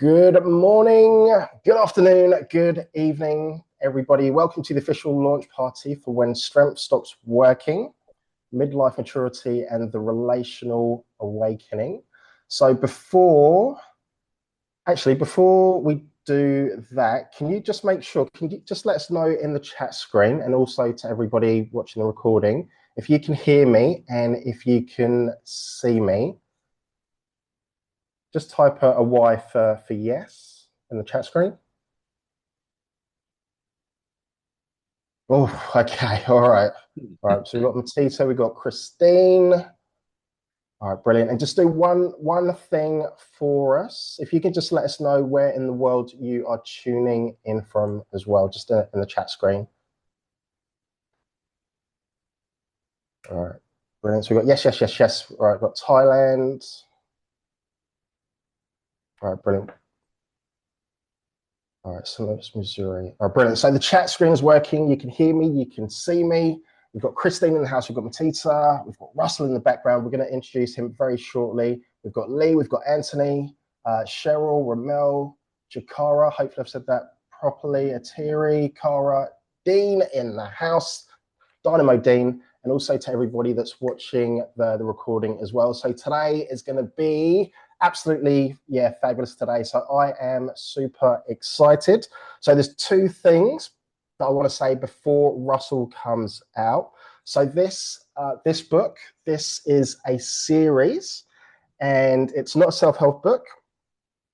Good morning, good afternoon, good evening, everybody. Welcome to the official launch party for When Strength Stops Working, Midlife Maturity and the Relational Awakening. So before we do that, can you just make sure, can you just let us know in the chat screen and also to everybody watching the recording, if you can hear me and if you can see me. Just type a Y for yes in the chat screen. Oh, okay, all right. All right, so we've got Matita, we've got Christine. All right, brilliant. And just do one thing for us. If you can just let us know where in the world you are tuning in from as well, just in the chat screen. All right, brilliant. So we've got yes. All right, we've got Thailand. All right, brilliant. All right, so that's Missouri. All right, brilliant. So the chat screen is working. You can hear me, you can see me. We've got Christine in the house, we've got Matita, we've got Russell in the background. We're going to introduce him very shortly. We've got Lee, we've got Anthony, Cheryl, Ramel, Jakara, hopefully I've said that properly, Atiri, Cara, Dean in the house, Dynamo Dean, and also to everybody that's watching the recording as well. So today is going to be absolutely, fabulous today. So I am super excited. So there's two things that I want to say before Russell comes out. So this book, this is a series, and it's not a self-help book,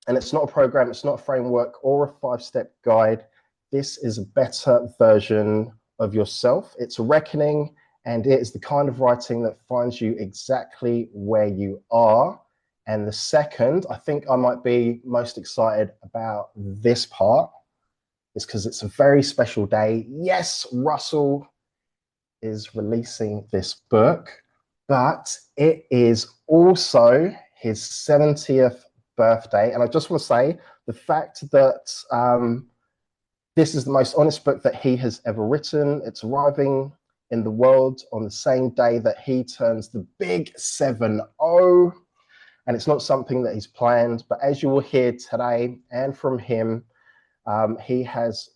and it's not a program, it's not a framework or a 5-step guide. This is a better version of yourself. It's a reckoning, and it is the kind of writing that finds you exactly where you are. And the second, I think I might be most excited about this part, is because it's a very special day. Yes, Russell is releasing this book, but it is also his 70th birthday. And I just want to say the fact that this is the most honest book that he has ever written. It's arriving in the world on the same day that he turns the big 7-0. And it's not something that he's planned, but as you will hear today and from him, he has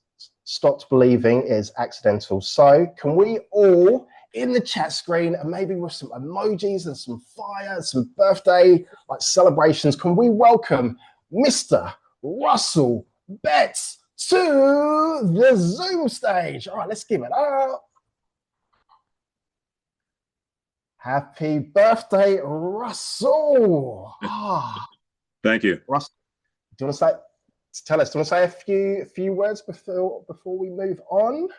stopped believing is accidental. So can we all in the chat screen, and maybe with some emojis and some fire, some birthday like celebrations, can we welcome Mr. Russell Betts to the Zoom stage? All right, let's give it up. Happy birthday, Russell. Thank you. Russell, do you want to say a few words before we move on?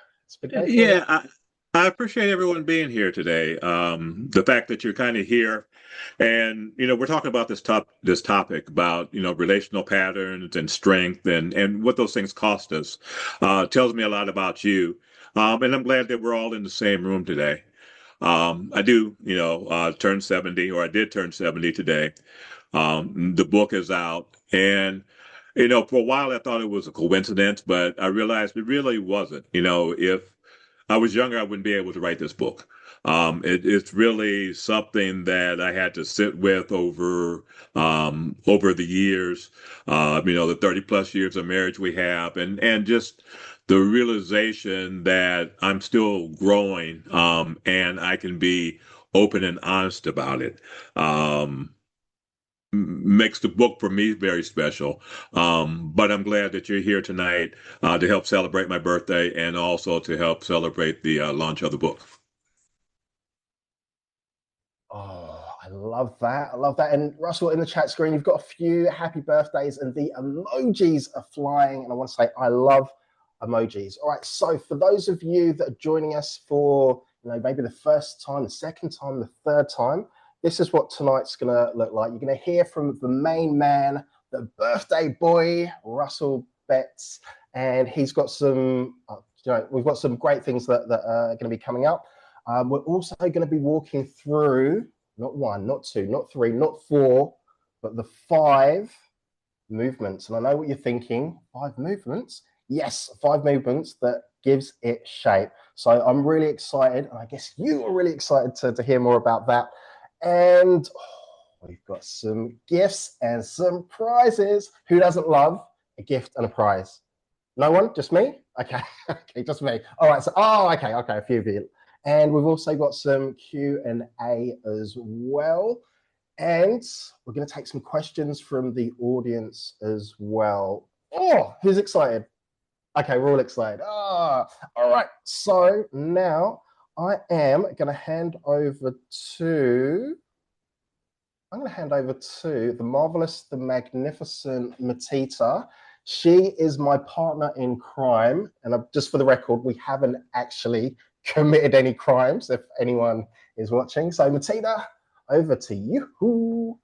Yeah, I appreciate everyone being here today. The fact that you're kind of here, and we're talking about this topic about relational patterns and strength and what those things cost us. Tells me a lot about you, and I'm glad that we're all in the same room today. I do, turn 70, or I did turn 70 today. The book is out, and for a while I thought it was a coincidence, but I realized it really wasn't. If I was younger, I wouldn't be able to write this book. It's really something that I had to sit with over the years, the 30 plus years of marriage we have, and just the realization that I'm still growing, and I can be open and honest about it. Makes the book for me very special. But I'm glad that you're here tonight to help celebrate my birthday and also to help celebrate the launch of the book. Oh, I love that. I love that. And Russell, in the chat screen, you've got a few happy birthdays and the emojis are flying. And I want to say, I love emojis. All right. So for those of you that are joining us for, maybe the first time, the second time, the third time, this is what tonight's going to look like. You're going to hear from the main man, the birthday boy, Russell Betts, and he's got some, we've got some great things that are going to be coming up. We're also going to be walking through not 1, not 2, not 3, not 4, but the 5 movements. And I know what you're thinking, 5 movements? Yes, 5 movements that gives it shape. So I'm really excited, and I guess you are really excited to hear more about that. And we've got some gifts and some prizes. Who doesn't love a gift and a prize? No one? Just me? Okay, okay, just me. All right, so, okay, a few of you. And we've also got some Q&A as well. And we're going to take some questions from the audience as well. Oh, who's excited? Okay, we're all excited. All right, so now I am going to hand over to the marvelous, the magnificent Mptita. She is my partner in crime. And just for the record, we haven't actually committed any crimes, if anyone is watching. So Mptita, over to you.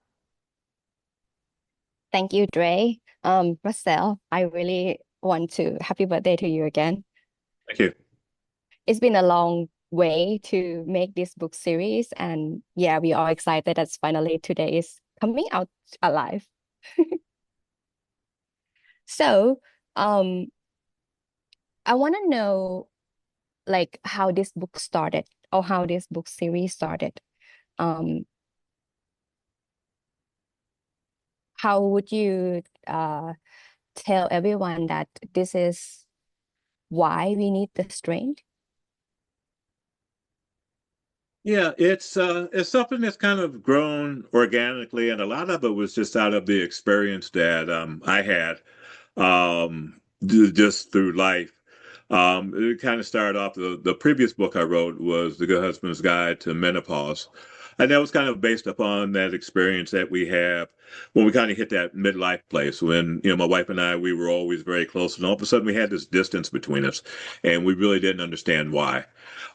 Thank you, Dre. Russell, I really want to happy birthday to you again. Thank you. It's been a long way to make this book series, and yeah, we are excited that finally today is coming out alive. So, I want to know like how this book started or how this book series started. How would you tell everyone that this is why we need the strength? Yeah, it's something that's kind of grown organically, and a lot of it was just out of the experience that I had just through life. It kind of started off, the previous book I wrote was The Good Husband's Guide to Menopause. And that was kind of based upon that experience that we have when we kind of hit that midlife place when, my wife and I, we were always very close. And all of a sudden we had this distance between us and we really didn't understand why.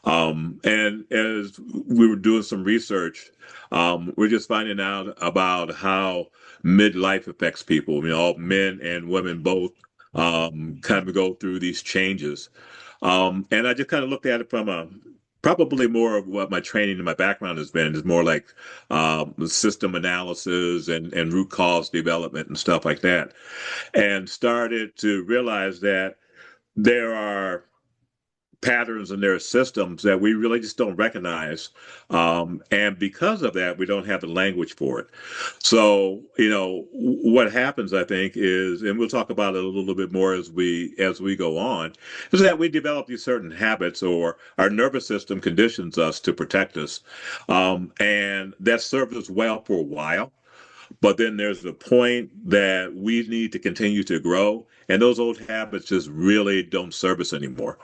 And as we were doing some research, we're just finding out about how midlife affects people. All men and women both kind of go through these changes. And I just kind of looked at it from probably more of what my training and my background has been is more like system analysis and root cause development and stuff like that. And started to realize that there are patterns and there are systems that we really just don't recognize. And because of that, we don't have the language for it. So, what happens, I think, is, and we'll talk about it a little bit more as we go on, is that we develop these certain habits or our nervous system conditions us to protect us. And that serves us well for a while. But then there's the point that we need to continue to grow, and those old habits just really don't serve us anymore.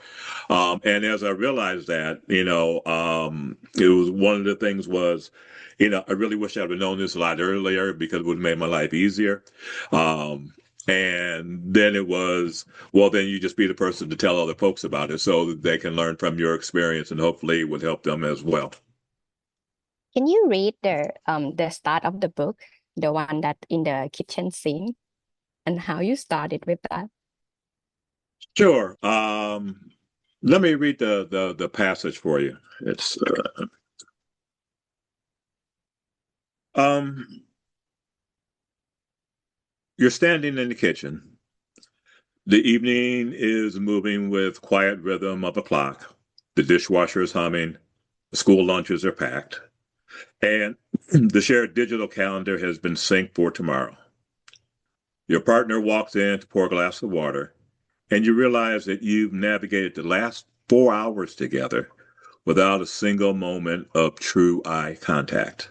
And as I realized that, it was one of the things was, I really wish I would have known this a lot earlier because it would have made my life easier. And then it was, well, then you just be the person to tell other folks about it so that they can learn from your experience and hopefully it would help them as well. Can you read the start of the book, the one that in the kitchen scene, and how you started with that? Sure. Let me read the passage for you. It's you're standing in the kitchen. The evening is moving with quiet rhythm of a clock. The dishwasher is humming. The school lunches are packed. And the shared digital calendar has been synced for tomorrow. Your partner walks in to pour a glass of water, and you realize that you've navigated the last 4 hours together without a single moment of true eye contact.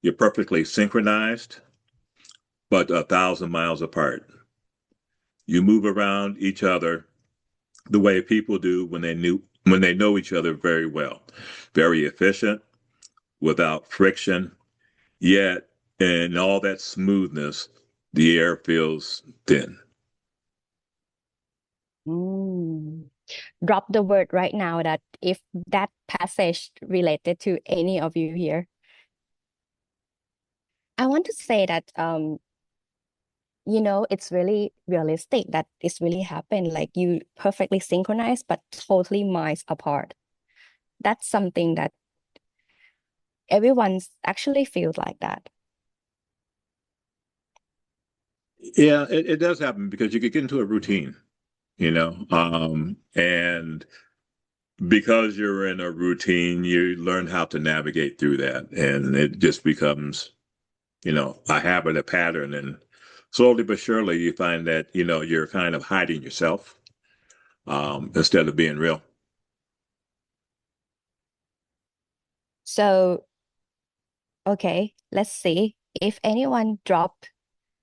You're perfectly synchronized, but 1,000 miles apart. You move around each other the way people do when they know each other very well. Very efficient, without friction, yet in all that smoothness, the air feels thin. Drop the word right now that if that passage related to any of you here. I want to say that, it's really realistic that it's really happened. Like you perfectly synchronized, but totally miles apart. That's something that everyone's actually feels like that. Yeah, it does happen because you get into a routine, and because you're in a routine, you learn how to navigate through that, and it just becomes, a habit, a pattern, and slowly but surely you find that, you're kind of hiding yourself, instead of being real. So, okay, let's see. If anyone drop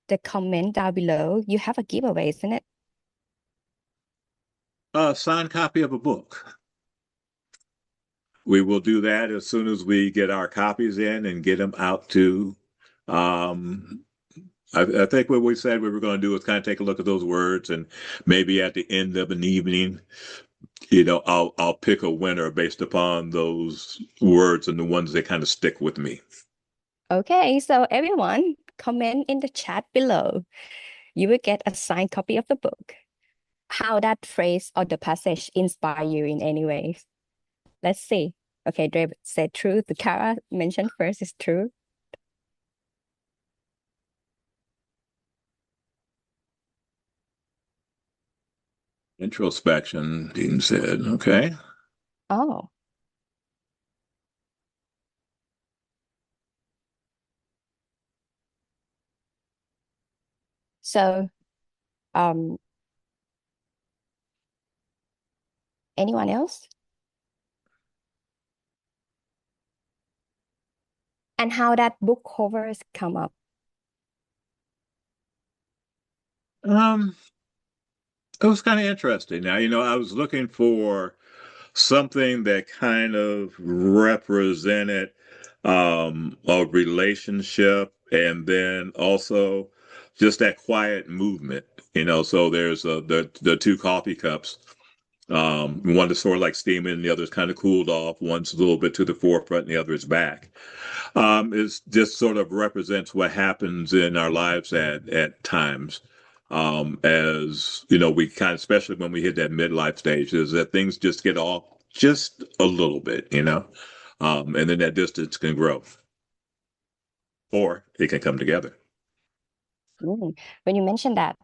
the comment down below, you have a giveaway, isn't it? A signed copy of a book. We will do that as soon as we get our copies in and get them out to, I think what we said we were going to do is kind of take a look at those words, and maybe at the end of an evening, I'll pick a winner based upon those words and the ones that kind of stick with me. Okay, so everyone, comment in the chat below. You will get a signed copy of the book. How that phrase or the passage inspire you in any way? Let's see. Okay, David said true. The Kara mentioned first is true. Introspection, Dean said. Okay. Oh. So, anyone else? And how that book covers come up? It was kind of interesting. Now, I was looking for something that kind of represented a relationship, and then also just that quiet movement. So there's the two coffee cups. One is sort of like steaming, and the other's kind of cooled off. One's a little bit to the forefront, and the other is back. It just sort of represents what happens in our lives at times. As we kind of, especially when we hit that midlife stage, is that things just get off just a little bit, and then that distance can grow, or it can come together. When you mention that,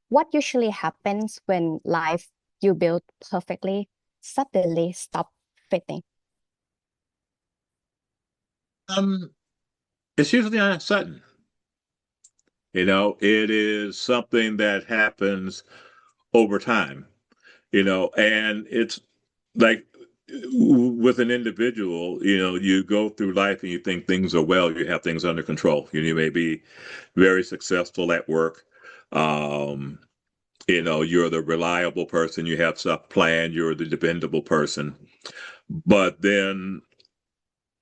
what usually happens when life you build perfectly suddenly stop fitting? It's usually not sudden. It is something that happens over time, and it's like with an individual, you go through life and you think things are well, you have things under control. You may be very successful at work. You're the reliable person, you have stuff planned, you're the dependable person. But then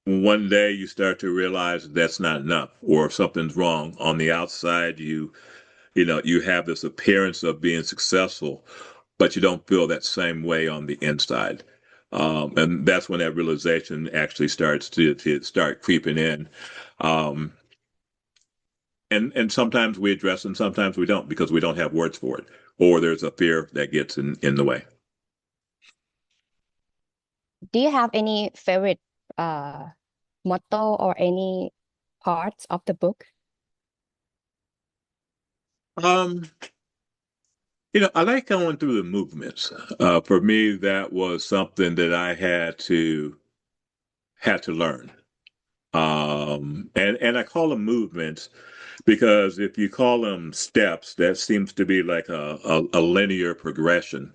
one day you start to realize that's not enough, or if something's wrong on the outside, you have this appearance of being successful, but you don't feel that same way on the inside. And that's when that realization actually starts to start creeping in. And sometimes we address them, sometimes we don't, because we don't have words for it, or there's a fear that gets in the way. Do you have any favorite motto or any parts of the book? I like going through the movements. For me, that was something that I had to learn. And I call them movements because if you call them steps, that seems to be like a linear progression.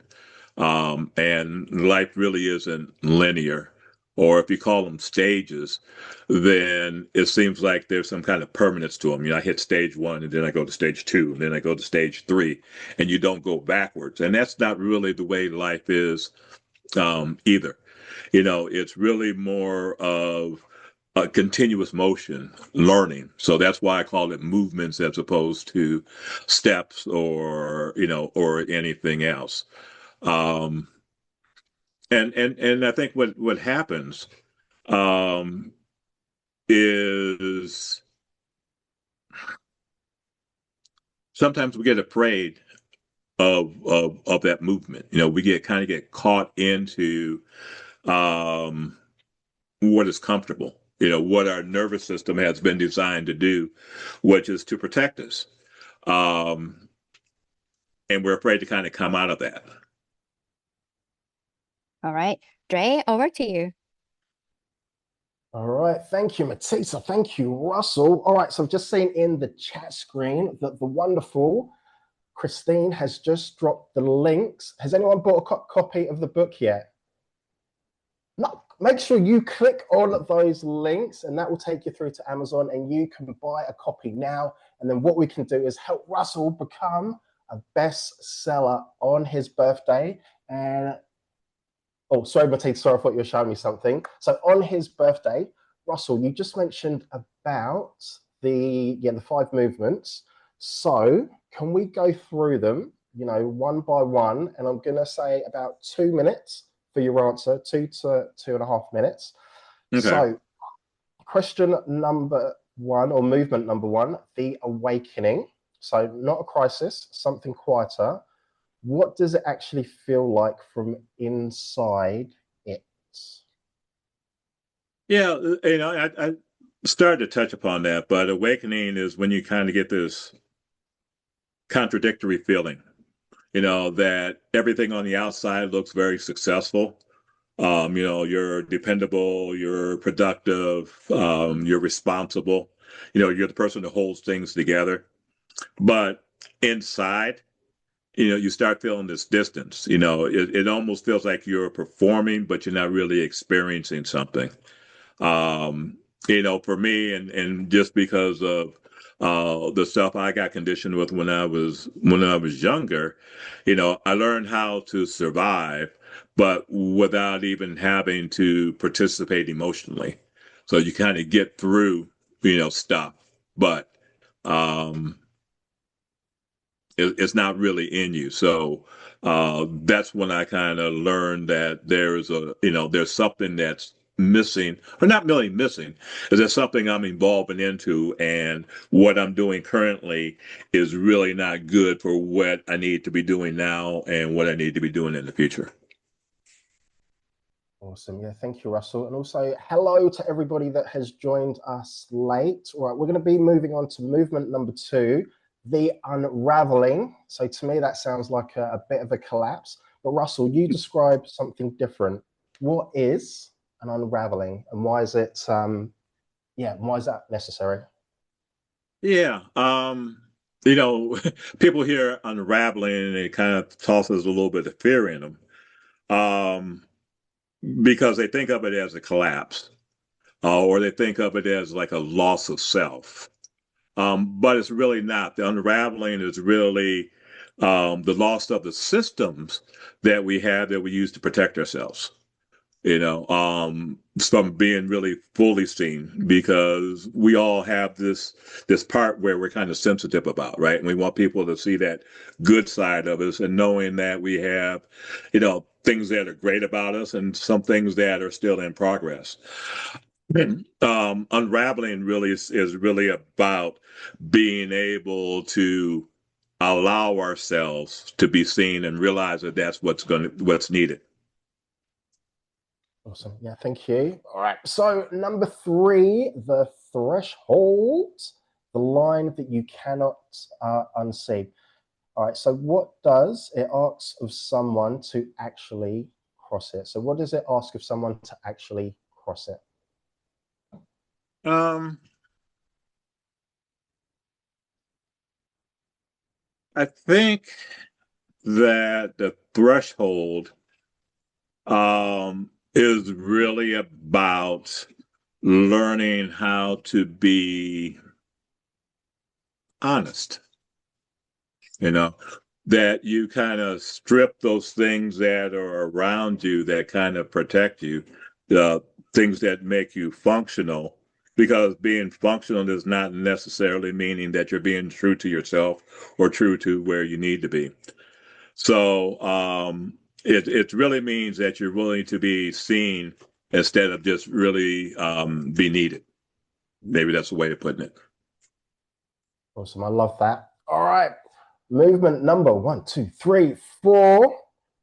And life really isn't linear. Or if you call them stages, then it seems like there's some kind of permanence to them. I hit stage 1, and then I go to stage 2, and then I go to stage 3, and you don't go backwards. And that's not really the way life is either. It's really more of a continuous motion, learning. So that's why I call it movements as opposed to steps or anything else. And I think what happens is sometimes we get afraid of that movement. We get caught into what is comfortable. What our nervous system has been designed to do, which is to protect us. And we're afraid to kind of come out of that. All right. Dre, over to you. All right, thank you, Matisa. Thank you, Russell. All right, so I've just seen in the chat screen that the wonderful Christine has just dropped the links. Has anyone bought a copy of the book yet? No, make sure you click on those links and that will take you through to Amazon and you can buy a copy now. And then what we can do is help Russell become a bestseller on his birthday. And oh, sorry, Matita, sorry, I thought you were showing me something. So on his birthday, Russell, you just mentioned about the 5 movements. So can we go through them, one by one? And I'm going to say about 2 minutes for your answer, 2 to 2.5 minutes. Okay. So question number 1, or movement number 1, the awakening. So not a crisis, something quieter. What does it actually feel like from inside it? Yeah, I started to touch upon that, but awakening is when you kind of get this contradictory feeling, that everything on the outside looks very successful. You're dependable, you're productive, you're responsible, you're the person that holds things together. But inside, you start feeling this distance. It almost feels like you're performing, but you're not really experiencing something. For me, and just because of the stuff I got conditioned with when I was younger, I learned how to survive, but without even having to participate emotionally. So you kind of get through, stuff, but it's not really in you. So that's when I kind of learned that there's something that's missing, or not really missing, is there something I'm evolving into, and what I'm doing currently is really not good for what I need to be doing now and what I need to be doing in the future. Awesome. Yeah, thank you, Russell. And also hello to everybody that has joined us late. All right, we're going to be moving on to movement number 2, the unraveling. So to me, that sounds like a bit of a collapse. But Russell, you describe something different. What is an unraveling, and why is it why is that necessary? Yeah, people hear unraveling and it kind of tosses a little bit of fear in them, because they think of it as a collapse, or they think of it as like a loss of self, but it's really not. The unraveling is really the loss of the systems that we have that we use to protect ourselves, from being really fully seen, because we all have this part where we're kind of sensitive about, right? And we want people to see that good side of us, and knowing that we have, things that are great about us and some things that are still in progress. Unraveling really is really about being able to allow ourselves to be seen and realize that that's what's needed. Awesome. Yeah, thank you. All right. So number 3, the threshold, the line that you cannot unsee. All right. So what does it ask of someone to actually cross it? So what does it ask of someone to actually cross it? I think that the threshold is really about learning how to be honest, that you kind of strip those things that are around you that kind of protect you, the things that make you functional, because being functional is not necessarily meaning that you're being true to yourself or true to where you need to be. So it really means that you're willing to be seen instead of just really be needed. Maybe that's the way of putting it. Awesome. I love that. All right. Movement number 1, 2, 3, 4,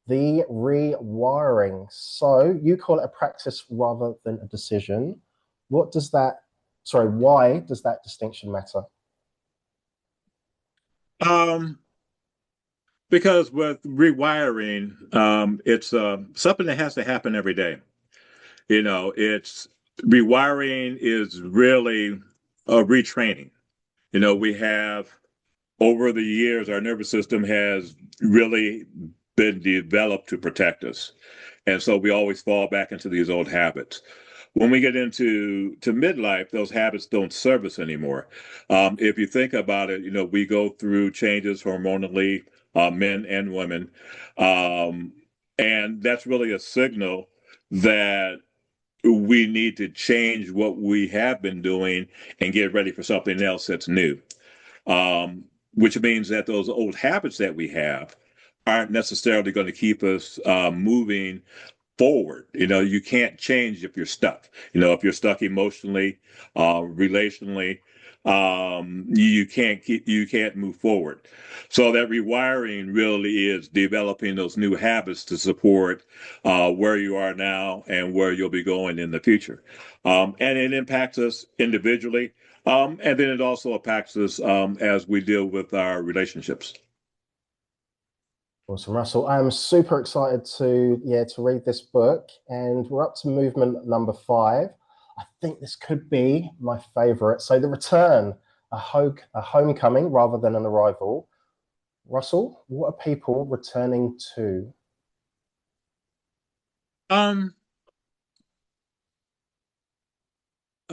the rewiring. So you call it a practice rather than a decision. Why does that distinction matter? Because with rewiring, it's something that has to happen every day. It's rewiring is really a retraining. We have over the years, our nervous system has really been developed to protect us. And so we always fall back into these old habits. When we get into midlife, those habits don't serve us anymore. If you think about it, we go through changes hormonally, men and women. And that's really a signal that we need to change what we have been doing and get ready for something else that's new. Which means that those old habits that we have aren't necessarily going to keep us moving forward. You can't change if you're stuck. If you're stuck emotionally, relationally, you can't move forward. So that rewiring really is developing those new habits to support where you are now and where you'll be going in the future. And it impacts us individually. And then it also impacts us as we deal with our relationships. Awesome, Russell. I'm super excited to read this book, and we're up to movement number 5. I think this could be my favorite. So the return, a homecoming rather than an arrival. Russell, what are people returning to? I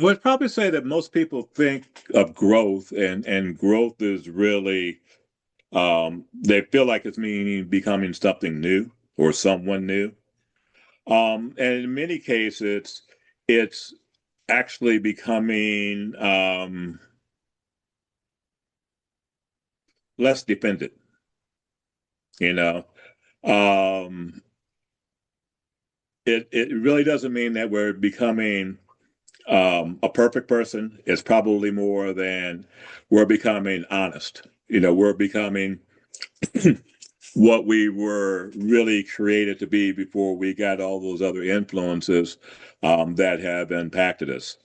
would probably say that most people think of growth, and growth is really they feel like it's meaning becoming something new or someone new. And in many cases, it's actually becoming less dependent. It really doesn't mean that we're becoming a perfect person. It's probably more than we're becoming honest. We're becoming what we were really created to be before we got all those other influences that have impacted us.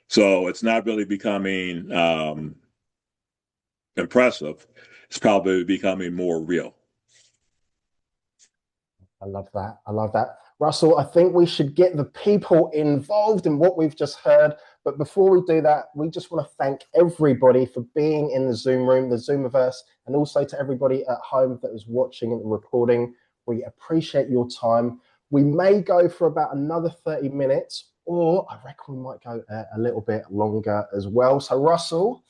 So it's not really becoming impressive. It's probably becoming more real. I love that. I love that. Russell, I think we should get the people involved in what we've just heard. But before we do that, we just want to thank everybody for being in the Zoom room, the Zoomiverse, and also to everybody at home that is watching and recording. We appreciate your time. We may go for about another 30 minutes, or I reckon we might go a little bit longer as well. So Russell,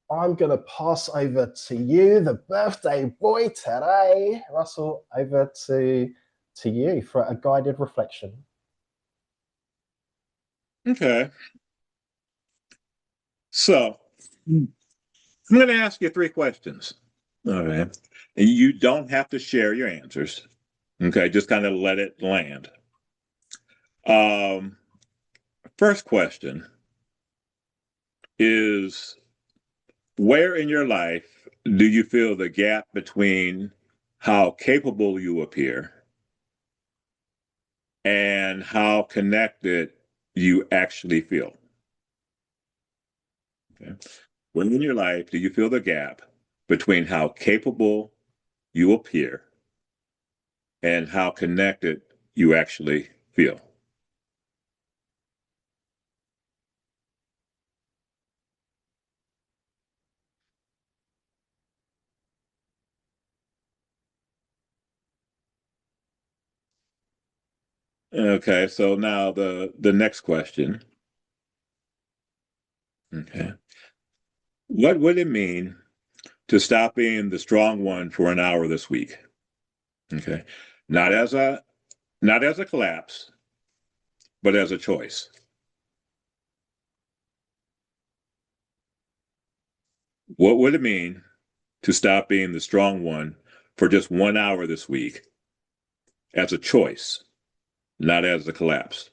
I'm going to pass over to you, the birthday boy today. Russell, over to you for a guided reflection. Okay. So I'm going to ask you 3 questions. All right. And you don't have to share your answers. Okay. Just kind of let it land. First question is, where in your life do you feel the gap between how capable you appear and how connected you actually feel? Okay. When in your life do you feel the gap between how capable you appear and how connected you actually feel? Okay, so now the next question. Okay. What would it mean to stop being the strong one for an hour this week? Okay. Not as a collapse, but as a choice. What would it mean to stop being the strong one for just 1 hour this week as a choice, not as a collapse?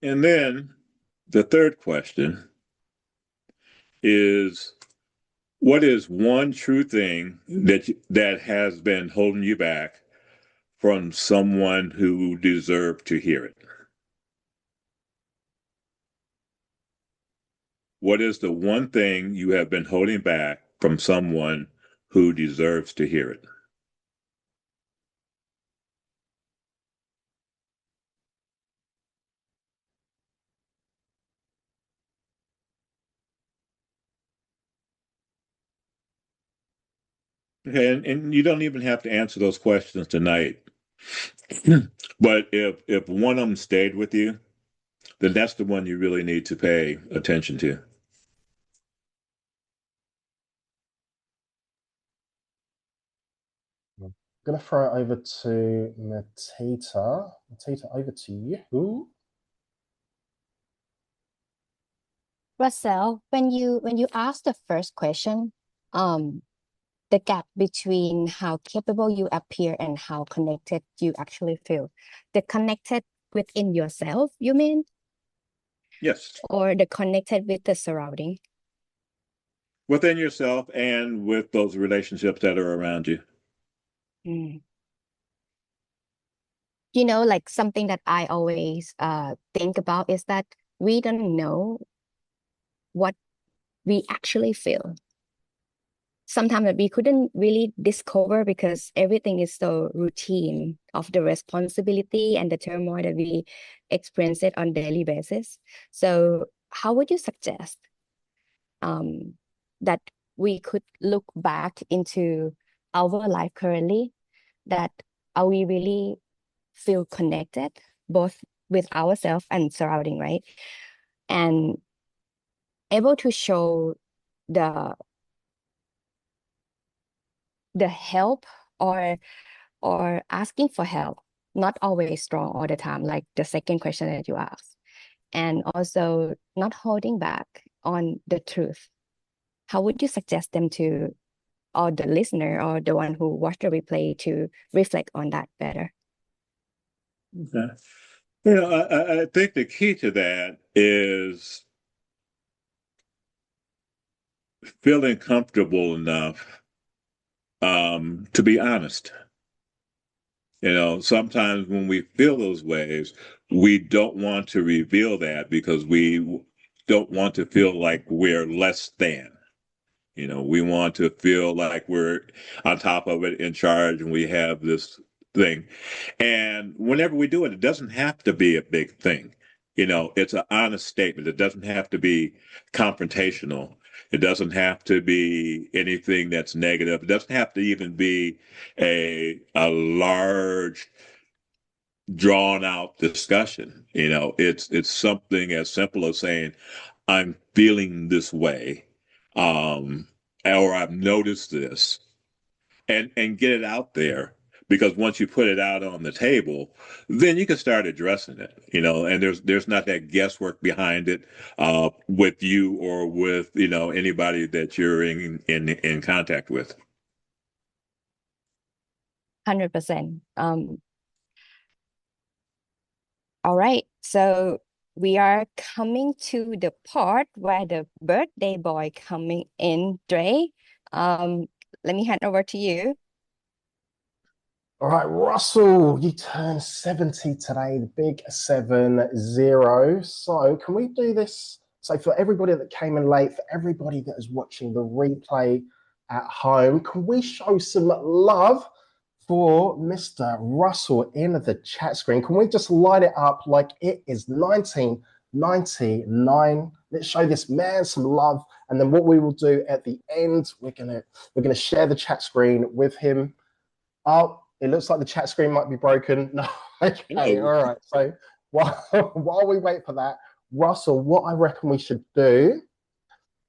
And then the third question is, what is one true thing that has been holding you back from someone who deserved to hear it? What is the one thing you have been holding back from someone who deserves to hear it? Okay, and you don't even have to answer those questions tonight. But if one of them stayed with you, then that's the one you really need to pay attention to. I'm going to throw it over to 𝗪𝗃𝗃. 𝗪𝗃𝗃, over to you. Russell, when you ask the first question, the gap between how capable you appear and how connected you actually feel, the connected within yourself, you mean? Yes. Or the connected with the surrounding? Within yourself and with those relationships that are around you. Mm. You know, like something that I always think about is that we don't know what we actually feel. Sometimes that we couldn't really discover because everything is so routine of the responsibility and the turmoil that we experience it on daily basis. So how would you suggest that we could look back into our life currently, that are we really feel connected both with ourselves and surrounding, right? And able to show the help or asking for help, not always strong all the time, like the second question that you asked, and also not holding back on the truth. How would you suggest them to, or the listener or the one who watched the replay, to reflect on that better? Okay. You know, I think the key to that is feeling comfortable enough to be honest. You know, sometimes when we feel those ways, we don't want to reveal that because we don't want to feel like we're less than. You know, we want to feel like we're on top of it, in charge, and we have this thing. And whenever we do it, it doesn't have to be a big thing. You know, it's an honest statement. It doesn't have to be confrontational. It doesn't have to be anything that's negative. It doesn't have to even be a large, drawn out discussion. You know, it's something as simple as saying, I'm feeling this way. Or I've noticed this, and get it out there, because once you put it out on the table, then you can start addressing it, you know, and there's not that guesswork behind it with you or with, you know, anybody that you're in contact with. 100%. All right, so we are coming to the part where the birthday boy coming in, Dre. Let me hand over to you. All right, Russell, you turned 70 today, the big 70. So can we do this? So for everybody that came in late, for everybody that is watching the replay at home, can we show some love for Mr. Russell in the chat screen? Can we just light it up like it is 1999? Let's show this man some love. And then what we will do at the end, we're gonna share the chat screen with him. Oh, it looks like the chat screen might be broken. No, okay, all right. So while we wait for that, Russell, what I reckon we should do,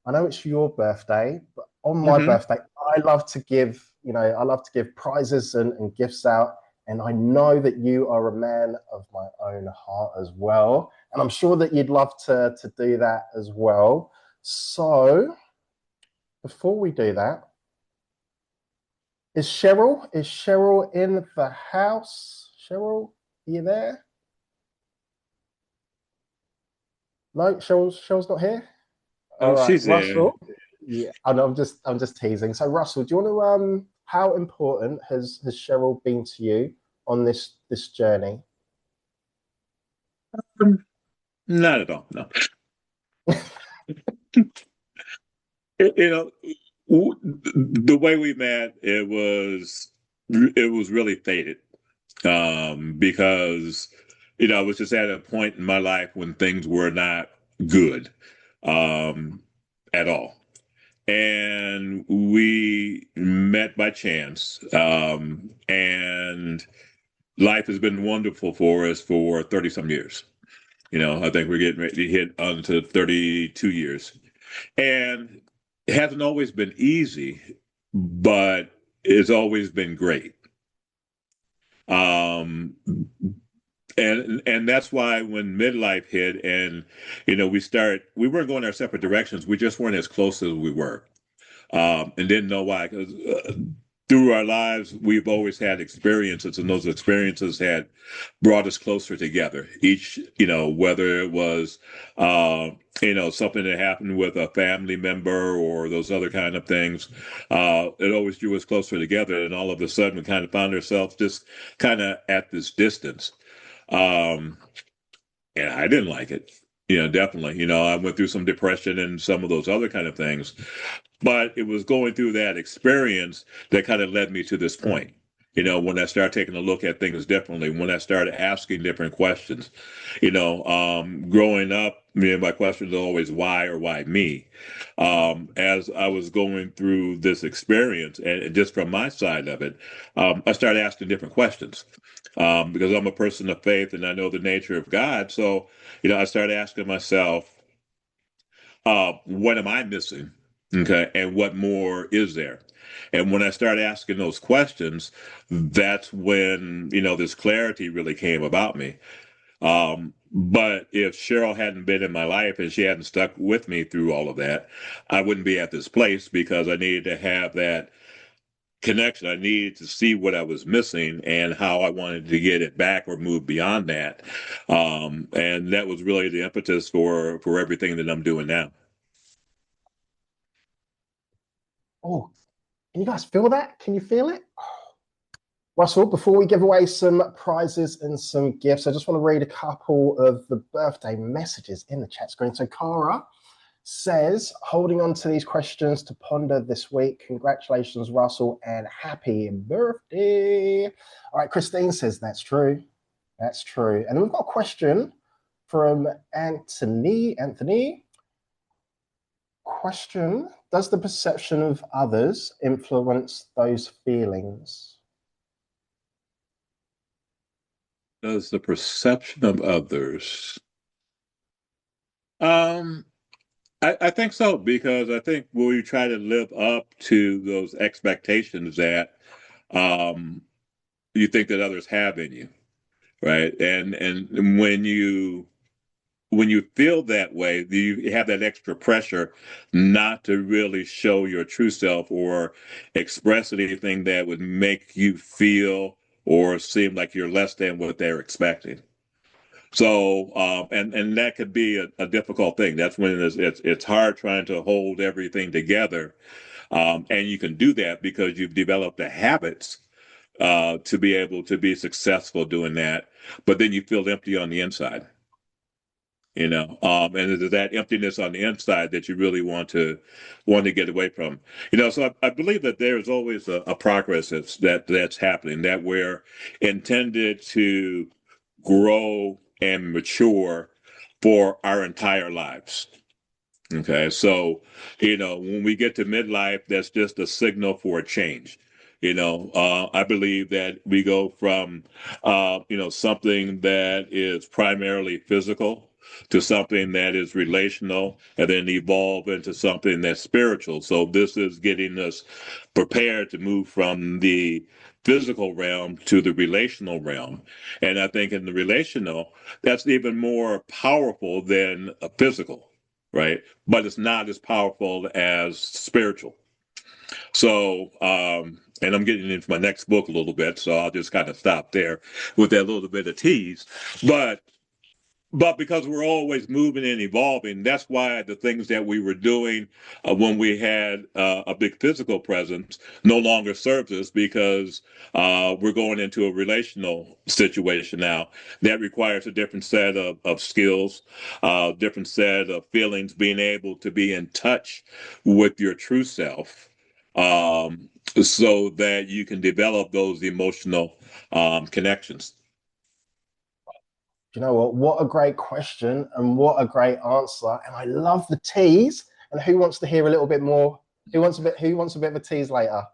I know it's your birthday, but on my birthday, I love to give, you know, I love to give prizes and gifts out. And I know that you are a man of my own heart as well. And I'm sure that you'd love to do that as well. So before we do that, is Cheryl in the house? Cheryl, are you there? No, Cheryl's not here? All right, she's there. Russell. Yeah, I know, I'm just teasing. So, Russell, do you want to how important has Cheryl been to you on this journey? Not at all. No. You know, the way we met, it was really fated, because I was just at a point in my life when things were not good, at all, and we met by chance, and life has been wonderful for us for 30 some years. I think we're getting ready to hit onto 32 years. And it hasn't always been easy, but it's always been great. And that's why when midlife hit and we weren't going our separate directions. We just weren't as close as we were, and didn't know why. Because through our lives, we've always had experiences, and those experiences had brought us closer together. Each, whether it was, something that happened with a family member or those other kind of things, it always drew us closer together. And all of a sudden, we kind of found ourselves just kind of at this distance. And I didn't like it. Definitely. I went through some depression and some of those other kind of things. But it was going through that experience that kind of led me to this point. When I started taking a look at things differently, when I started asking different questions, growing up, my questions are always why or why me. As I was going through this experience, and just from my side of it, I started asking different questions, because I'm a person of faith and I know the nature of God. So, I started asking myself, what am I missing? Okay. And what more is there? And when I started asking those questions, that's when, this clarity really came about me. But if Cheryl hadn't been in my life and she hadn't stuck with me through all of that, I wouldn't be at this place, because I needed to have that connection. I needed to see what I was missing and how I wanted to get it back or move beyond that. And that was really the impetus for everything that I'm doing now. Oh, can you guys feel that? Can you feel it? Russell, before we give away some prizes and some gifts, I just want to read a couple of the birthday messages in the chat screen. So Cara says, holding on to these questions to ponder this week. Congratulations, Russell, and happy birthday. All right, Christine says, that's true. That's true. And then we've got a question from Anthony. Question, does the perception of others influence those feelings? Does the perception of others? I think so, because I think when we try to live up to those expectations that you think that others have in you, right? And when you feel that way, you have that extra pressure not to really show your true self or express anything that would make you feel or seem like you're less than what they're expecting. So, and that could be a difficult thing. That's when it's hard trying to hold everything together. And you can do that because you've developed the habits to be able to be successful doing that. But then you feel empty on the inside. And it's that emptiness on the inside that you really want to get away from. So I believe that there's always a progress that's happening, that we're intended to grow and mature for our entire lives. Okay, so when we get to midlife, that's just a signal for a change. I believe that we go from something that is primarily physical to something that is relational, and then evolve into something that's spiritual. So this is getting us prepared to move from the physical realm to the relational realm. And I think in the relational, that's even more powerful than a physical, right? But it's not as powerful as spiritual. So, and I'm getting into my next book a little bit, so I'll just kind of stop there with that little bit of tease. But But because we're always moving and evolving, that's why the things that we were doing when we had a big physical presence no longer serves us, because we're going into a relational situation now that requires a different set of skills, different set of feelings, being able to be in touch with your true self, so that you can develop those emotional connections. You know what? What a great question and what a great answer. And I love the tease. And who wants to hear a little bit more? Who wants a bit of a tease later?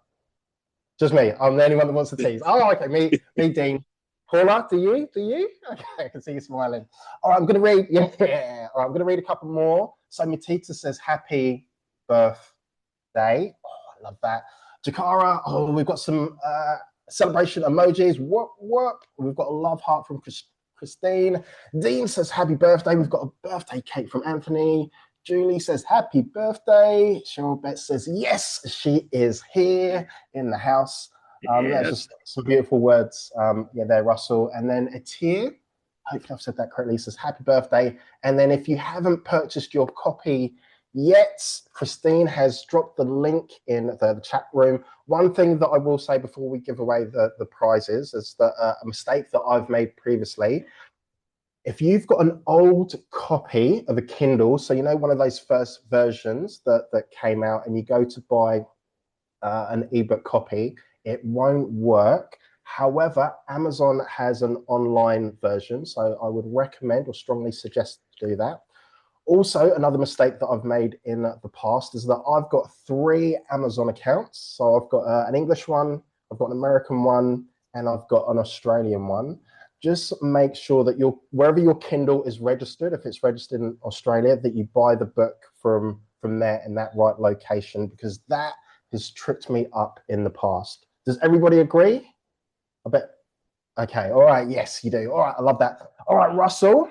Just me. I'm the only one that wants to tease. Oh, okay. Me, Dean. Paula, do you? Okay, I can see you smiling. All right, I'm gonna read. Yeah. All right, I'm gonna read a couple more. So Matita says, "Happy birthday." Oh, I love that. Jakara. Oh, we've got some celebration emojis. Whoop. We've got a love heart from Christine. Dean says, "Happy birthday." We've got a birthday cake from Anthony. Julie says, "Happy birthday." Cheryl Betts says, "Yes, she is here in the house." That's just some beautiful words there, Russell. And then Atir, hopefully I've said that correctly, says, "Happy birthday." And then if you haven't purchased your copy yet, Christine has dropped the link in the chat room. One thing that I will say before we give away the prizes is that a mistake that I've made previously. If you've got an old copy of a Kindle, so you know one of those first versions that came out, and you go to buy an ebook copy, it won't work. However, Amazon has an online version, so I would recommend or strongly suggest to do that. Also, another mistake that I've made in the past is that I've got 3 Amazon accounts. So I've got an English one, I've got an American one, and I've got an Australian one. Just make sure that wherever your Kindle is registered, if it's registered in Australia, that you buy the book from there in that right location, because that has tripped me up in the past. Does everybody agree? I bet. Okay. All right. Yes, you do. All right. I love that. All right, Russell.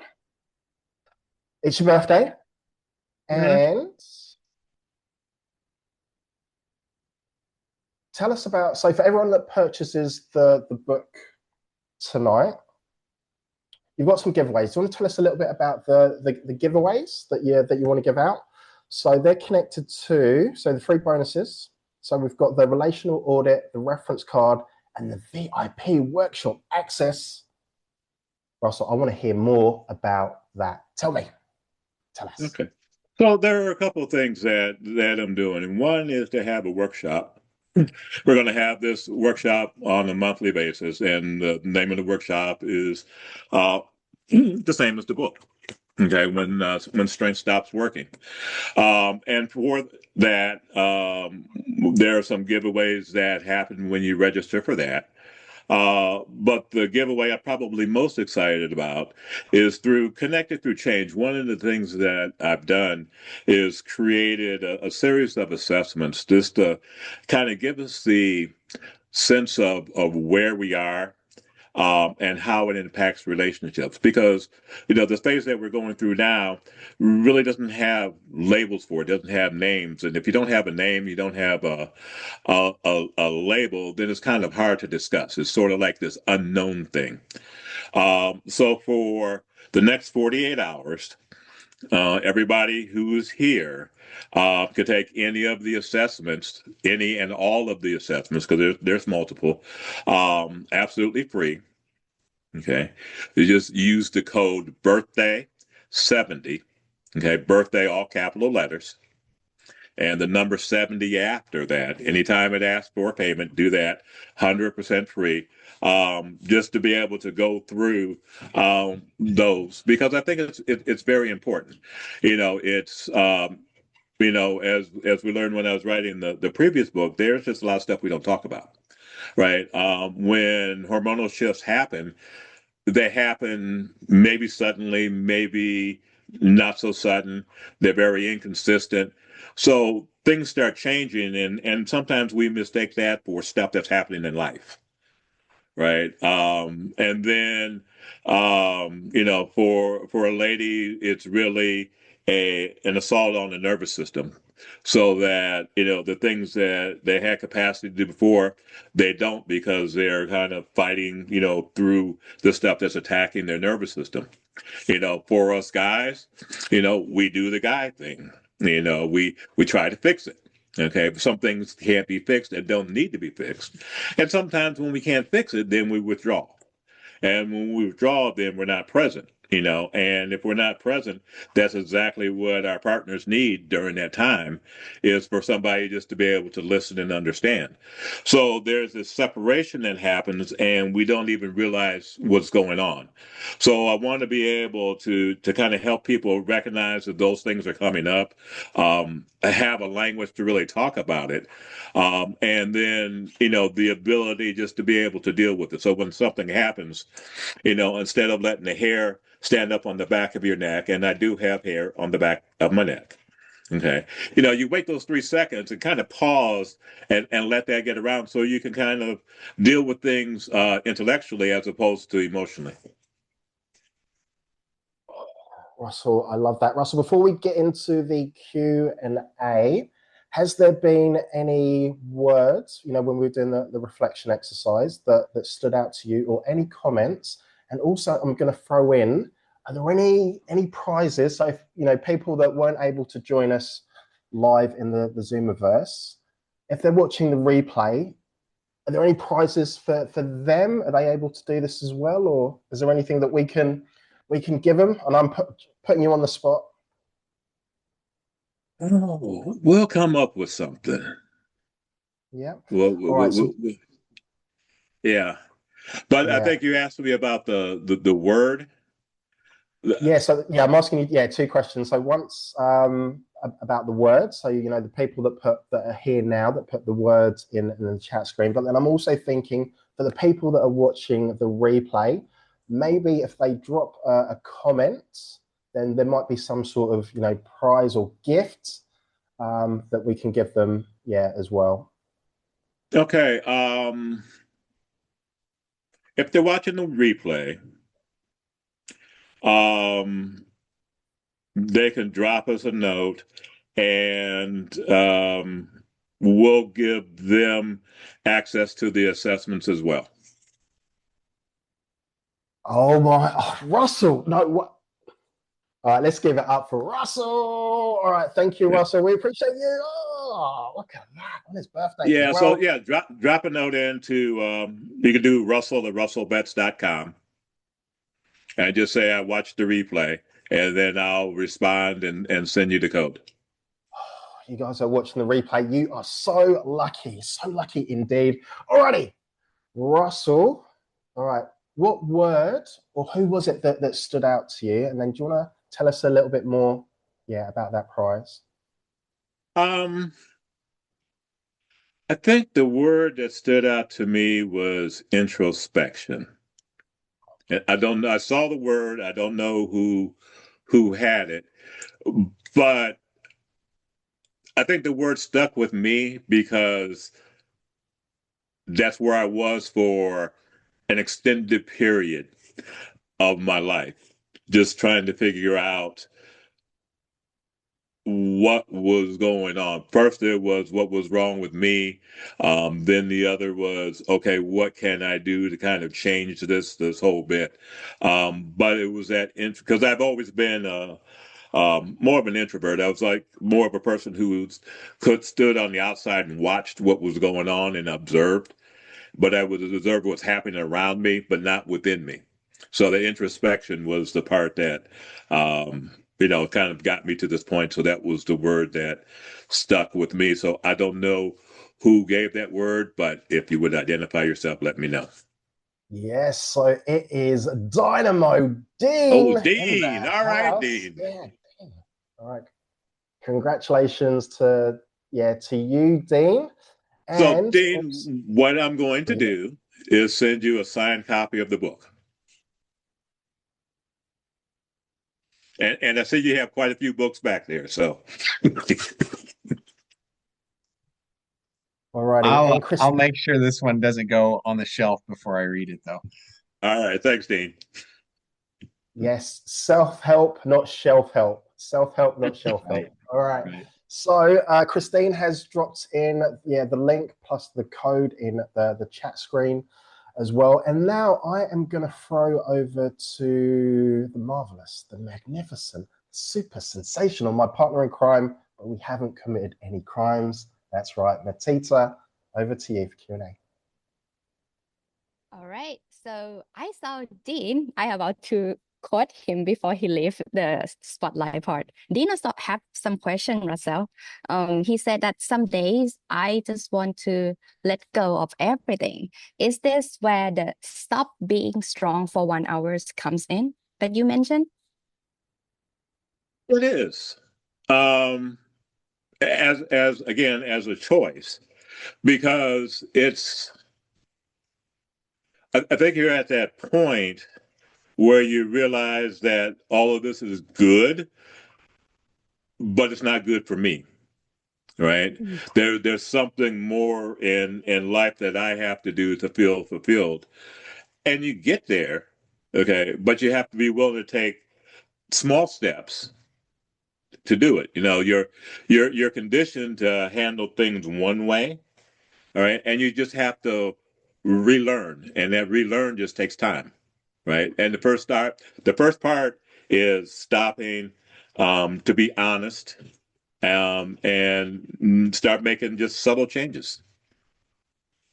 It's your birthday. And tell us about, so for everyone that purchases the book tonight, you've got some giveaways. Do you want to tell us a little bit about the giveaways that you want to give out? So they're connected to, so the 3 bonuses. So we've got the relational audit, the reference card, and the VIP workshop access. Russell, I want to hear more about that. Tell us. Okay. So there are a couple of things that I'm doing. And one is to have a workshop. We're going to have this workshop on a monthly basis. And the name of the workshop is the same as the book. Okay, when strength stops working. And for that, there are some giveaways that happen when you register for that. But the giveaway I'm probably most excited about is through Connected Through Change. One of the things that I've done is created a series of assessments just to kind of give us the sense of where we are, and how it impacts relationships. Because, the phase that we're going through now really doesn't have labels for it, doesn't have names. And if you don't have a name, you don't have a label, then it's kind of hard to discuss. It's sort of like this unknown thing. So for the next 48 hours, everybody who is here could take any of the assessments, any and all of the assessments, because there's multiple, absolutely free. Okay, you just use the code birthday70. Okay, birthday all capital letters, and the number 70 after that. Anytime it asks for payment, do that. 100% free. Just to be able to go through those, because I think it's very important. It's as we learned when I was writing the previous book, there's just a lot of stuff we don't talk about, right? When hormonal shifts happen, they happen maybe suddenly, maybe not so sudden. They're very inconsistent. So things start changing, and sometimes we mistake that for stuff that's happening in life. Right. And then, for a lady, it's really an assault on the nervous system. so that, the things that they had capacity to do before, they don't, because they're kind of fighting, through the stuff that's attacking their nervous system. For us guys, we do the guy thing. We try to fix it. Okay, some things can't be fixed and don't need to be fixed. And sometimes when we can't fix it, then we withdraw. And when we withdraw, then we're not present. And if we're not present, that's exactly what our partners need during that time, is for somebody just to be able to listen and understand. So there's this separation that happens, and we don't even realize what's going on. So I want to be able to kind of help people recognize that those things are coming up, have a language to really talk about it, and then, the ability just to be able to deal with it. So when something happens, instead of letting the hair stand up on the back of your neck, and I do have hair on the back of my neck. Okay. You wait those 3 seconds and kind of pause and let that get around, so you can kind of deal with things intellectually as opposed to emotionally. Russell, I love that. Russell, before we get into the Q&A, has there been any words, when we were doing the reflection exercise, that stood out to you, or any comments? And also, I'm going to throw in, are there any prizes? So, if, people that weren't able to join us live in the Zoomiverse, if they're watching the replay, are there any prizes for them? Are they able to do this as well? Or is there anything that we can give them? And I'm putting you on the spot. Oh, we'll come up with something. Yeah. Yeah. But yeah. I think you asked me about the word. Yeah, so I'm asking you 2 questions. So once about the words, so the people that are here now that put the words in the chat screen. But then I'm also thinking for the people that are watching the replay, maybe if they drop a comment, then there might be some sort of prize or gift that we can give them as well. Okay. If they're watching the replay, they can drop us a note, and we'll give them access to the assessments as well. Oh my, Russell! No, what? All right, let's give it up for Russell. All right, thank you, Russell. We appreciate you. Oh, look at that on his birthday. Yeah, well. So drop a note into you can do Russell at russellbetts.com, and just say I watched the replay, and then I'll respond and send you the code. You guys are watching the replay. You are so lucky indeed. Alrighty, Russell. All right, what word or who was it that stood out to you? And then do you want to tell us a little bit more, about that prize? I think the word that stood out to me was introspection. And I don't know. I saw the word. I don't know who had it, but I think the word stuck with me because that's where I was for an extended period of my life, just trying to figure out what was going on. First, there was what was wrong with me. Then the other was, okay, what can I do to kind of change this whole bit? But it was that, because I've always been more of an introvert. I was like more of a person who stood on the outside and watched what was going on and observed. But I would observe what's happening around me, but not within me. So the introspection was the part that kind of got me to this point. So that was the word that stuck with me. So I don't know who gave that word, but if you would identify yourself, let me know. Yes, so it is Dynamo Dean. Oh, Dean. All right, Dean. Yeah, Dean. All right. Congratulations to you, Dean. So, Dean, what I'm going to do is send you a signed copy of the book. And I see you have quite a few books back there, so. All righty. I'll make sure this one doesn't go on the shelf before I read it, though. All right. Thanks, Dean. Yes. Self-help, not shelf help. Self-help, not shelf help. All right. So Christine has dropped in the link plus the code in the chat screen as well. And now I am going to throw over to the marvelous, the magnificent, super sensational, my partner in crime, but we haven't committed any crimes. That's right, 𝗏𝗏, over to you for Q&A. All right. So I saw Dean. I about to quote him before he left the spotlight part. Dean also have some question, Russell. He said that some days I just want to let go of everything. Is this where the stop being strong for 1 hour comes in that you mentioned? It is. As again, as a choice, because I think you're at that point where you realize that all of this is good, but it's not good for me, right? There's something more in life that I have to do to feel fulfilled. And you get there, okay, but you have to be willing to take small steps to do it. You know, you're conditioned to handle things one way, all right, and you just have to relearn, and that relearn just takes time, right? And the first part is stopping, to be honest, and start making just subtle changes.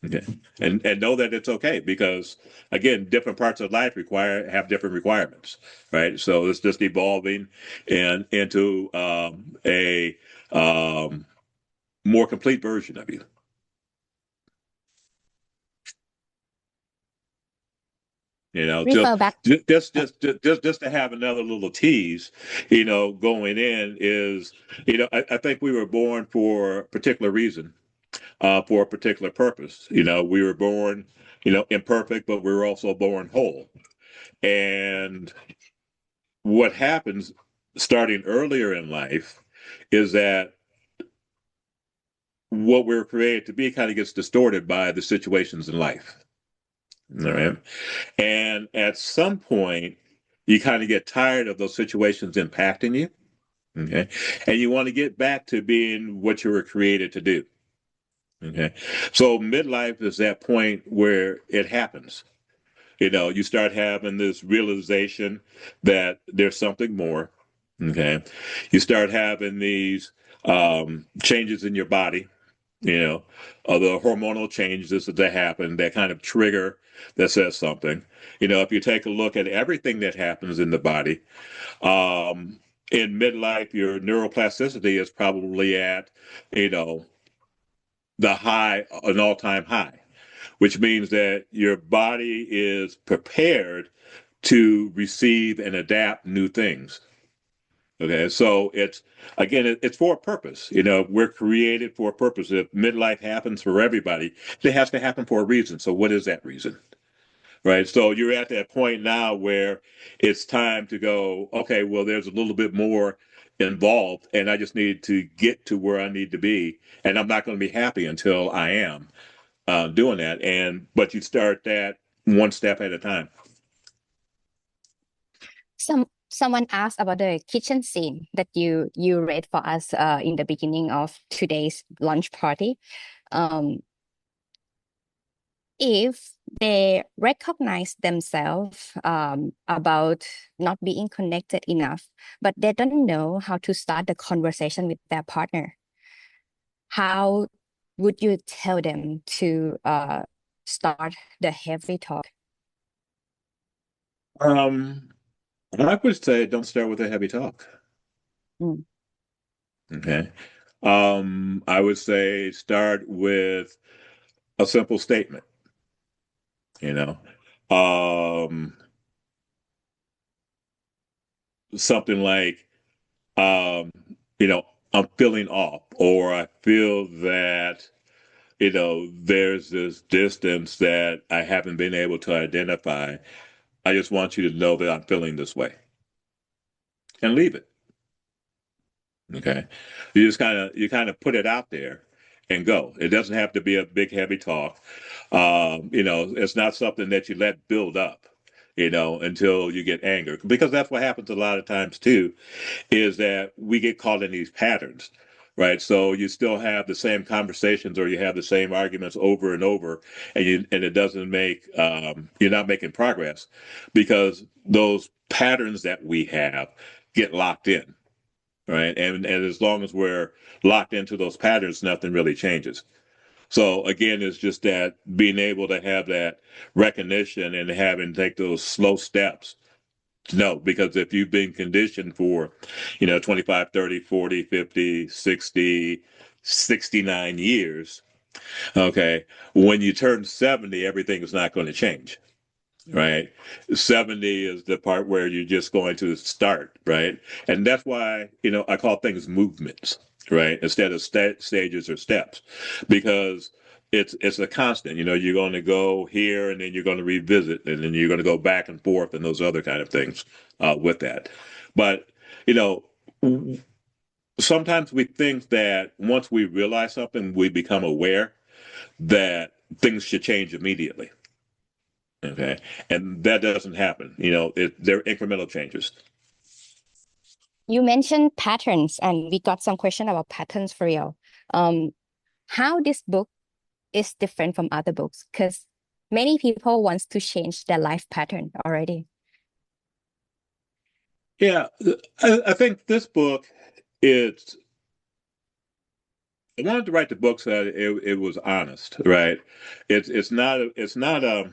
Okay, and know that it's okay, because again, different parts of life have different requirements, right? So it's just evolving into a more complete version of you. You know, just to have another little tease, you know, going in is, you know, I think we were born for a particular reason, for a particular purpose. You know, we were born, you know, imperfect, but we were also born whole. And what happens starting earlier in life is that what we're created to be kind of gets distorted by the situations in life. All right. And at some point, you kind of get tired of those situations impacting you. Okay. And you want to get back to being what you were created to do. Okay. So midlife is that point where it happens. You know, you start having this realization that there's something more. Okay. You start having these changes in your body, you know, the hormonal changes that happen that kind of trigger, that says something. You know, if you take a look at everything that happens in the body, in midlife, your neuroplasticity is probably at, you know, an all-time high, which means that your body is prepared to receive and adapt new things. Okay, so it's for a purpose. You know, we're created for a purpose. If midlife happens for everybody, it has to happen for a reason. So what is that reason? Right. So you're at that point now where it's time to go, okay, well, there's a little bit more involved, and I just need to get to where I need to be. And I'm not going to be happy until I am doing that. But you start that one step at a time. Someone asked about the kitchen scene that you read for us in the beginning of today's lunch party. If they recognize themselves about not being connected enough, but they don't know how to start the conversation with their partner, how would you tell them to start the heavy talk? I would say don't start with a heavy talk. Okay. I would say start with a simple statement. You know, something like, you know, I'm feeling off, or I feel that, you know, there's this distance that I haven't been able to identify. I just want you to know that I'm feeling this way, and leave it. Okay. You kind of put it out there and go. It doesn't have to be a big, heavy talk. You know, it's not something that you let build up, you know, until you get anger, because that's what happens a lot of times too, is that we get caught in these patterns. right? So you still have the same conversations or you have the same arguments over and over, and it doesn't make you're not making progress because those patterns that we have get locked in, right? And as long as we're locked into those patterns, nothing really changes. So again, it's just that being able to have that recognition and having take those slow steps. No, because if you've been conditioned for, 25, 30, 40, 50, 60, 69 years, okay, when you turn 70, everything is not going to change, right? 70 is the part where you're just going to start, right? And that's why, I call things movements, right? Instead of stages or steps, because it's a constant. You're going to go here and then you're going to revisit and then you're going to go back and forth and those other kind of things with that. But, sometimes we think that once we realize something, we become aware that things should change immediately. Okay. And that doesn't happen. They're incremental changes. You mentioned patterns, and we got some question about patterns for you. How this book is different from other books, because many people wants to change their life pattern already. Yeah, I think this book, I wanted to write the book so that it was honest, right? It's not a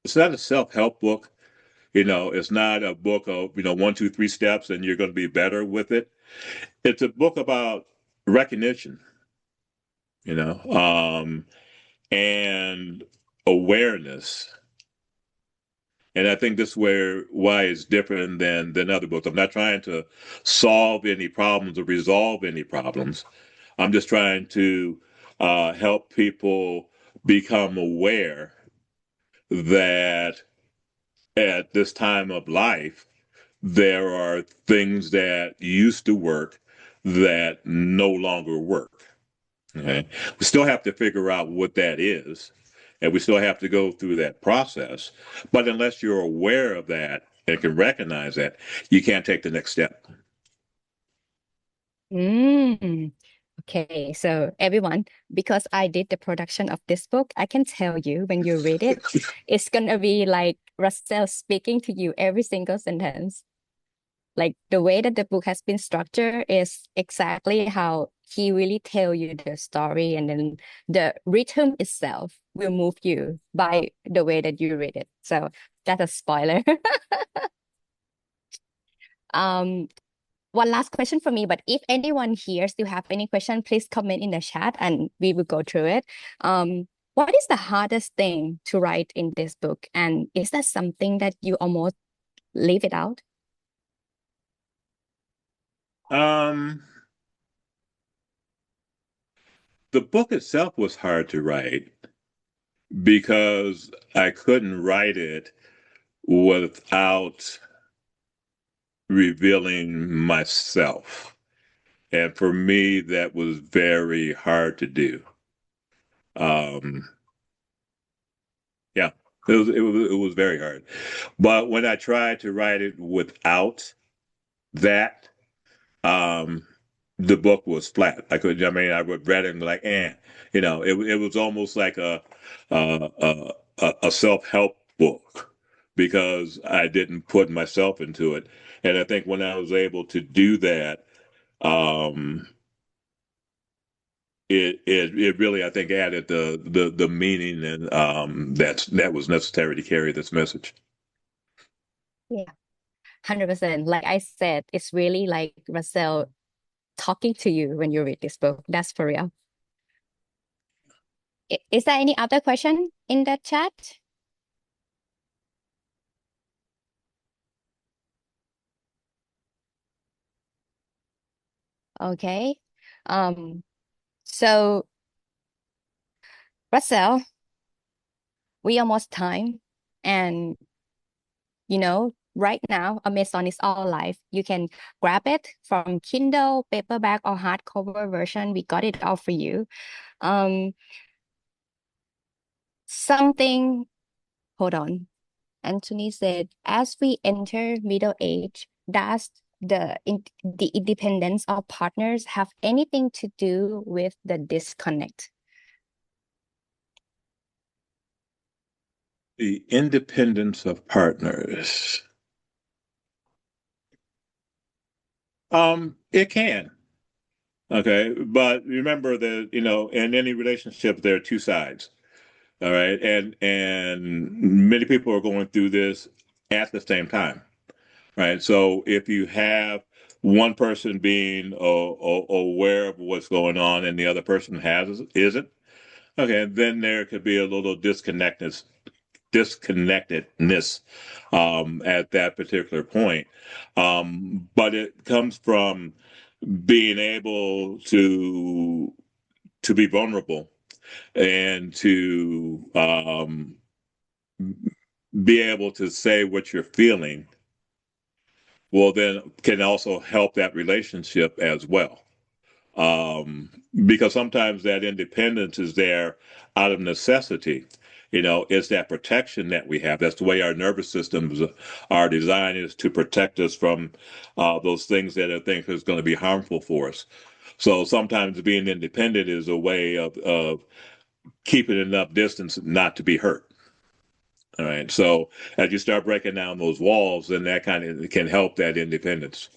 self-help book. It's not a book of, 1, 2, 3 steps and you're going to be better with it. It's a book about recognition, and awareness. And I think this is why it's different than other books. I'm not trying to solve any problems or resolve any problems. I'm just trying to help people become aware that at this time of life, there are things that used to work that no longer work. Okay? We still have to figure out what that is, and we still have to go through that process. But unless you're aware of that and can recognize that, you can't take the next step. Okay, so everyone, because I did the production of this book, I can tell you when you read it, it's gonna be like Russell speaking to you every single sentence. Like the way that the book has been structured is exactly how he really tell you the story, and then the rhythm itself will move you by the way that you read it. So that's a spoiler. One last question for me, but if anyone here still have any question, please comment in the chat and we will go through it. What is the hardest thing to write in this book? And is that something that you almost leave it out? The book itself was hard to write because I couldn't write it without revealing myself. And for me, that was very hard to do. Yeah, it was very hard. But when I tried to write it without that, the book was flat. I read it and like, it was almost like a self-help book because I didn't put myself into it. And I think when I was able to do that, it really, I think, added the meaning and that was necessary to carry this message. Yeah, 100%. Like I said, it's really like Russell talking to you when you read this book. That's for real. Is there any other question in the chat? Okay. So Russell, we almost time, and right now Amazon is all live. You can grab it from Kindle, paperback, or hardcover version. We got it all for you. Hold on. Anthony said, as we enter middle age, does the independence of partners have anything to do with the disconnect? The independence of partners. It can. Okay, but remember that, in any relationship, there are two sides. All right, and many people are going through this at the same time. Right. So if you have one person being aware of what's going on and the other person isn't, okay, then there could be a little disconnectedness at that particular point. But it comes from being able to be vulnerable and to be able to say what you're feeling. Well, then can also help that relationship as well. Because sometimes that independence is there out of necessity. It's that protection that we have. That's the way our nervous systems are designed, is to protect us from those things that I think is going to be harmful for us. So sometimes being independent is a way of keeping enough distance not to be hurt. All right. So as you start breaking down those walls, then that kind of can help that independence.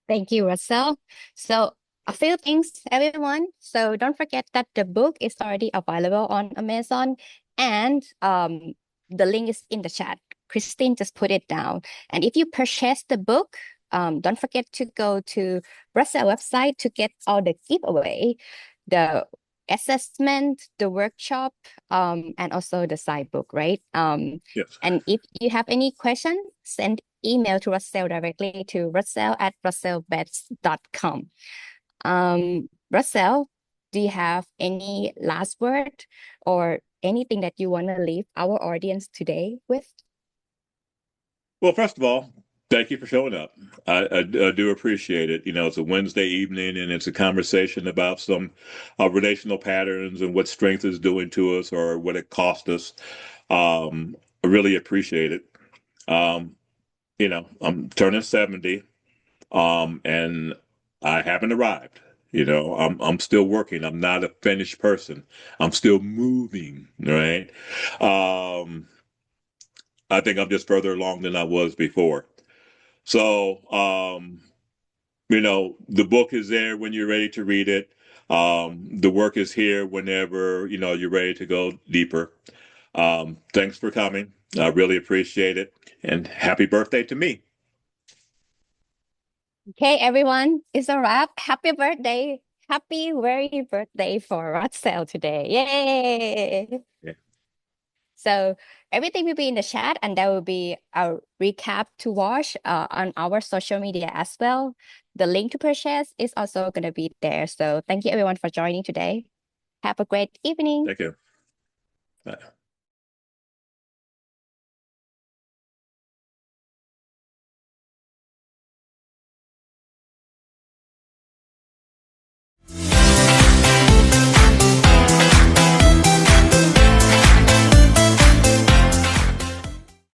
Thank you, Russell. So a few things, everyone. So don't forget that the book is already available on Amazon, and the link is in the chat. Christine just put it down. And if you purchase the book, don't forget to go to Russell's website to get all the giveaway, the assessment, the workshop, and also the side book, right? Yes. And if you have any questions, send email to Russell directly to russell@russellbets.com. Russell, do you have any last word or anything that you want to leave our audience today with? Well, first of all, thank you for showing up. I do appreciate it. It's a Wednesday evening and it's a conversation about some relational patterns and what strength is doing to us or what it cost us. I really appreciate it. I'm turning 70, and I haven't arrived. I'm still working. I'm not a finished person. I'm still moving, right? I think I'm just further along than I was before. So, the book is there when you're ready to read it. The work is here whenever, you're ready to go deeper. Thanks for coming. I really appreciate it. And happy birthday to me. Okay, everyone, it's a wrap. Happy birthday. Happy very birthday for Russell today. Yay! Yeah. So everything will be in the chat, and there will be a recap to watch on our social media as well. The link to purchase is also going to be there. So thank you everyone for joining today. Have a great evening. Thank you. Bye.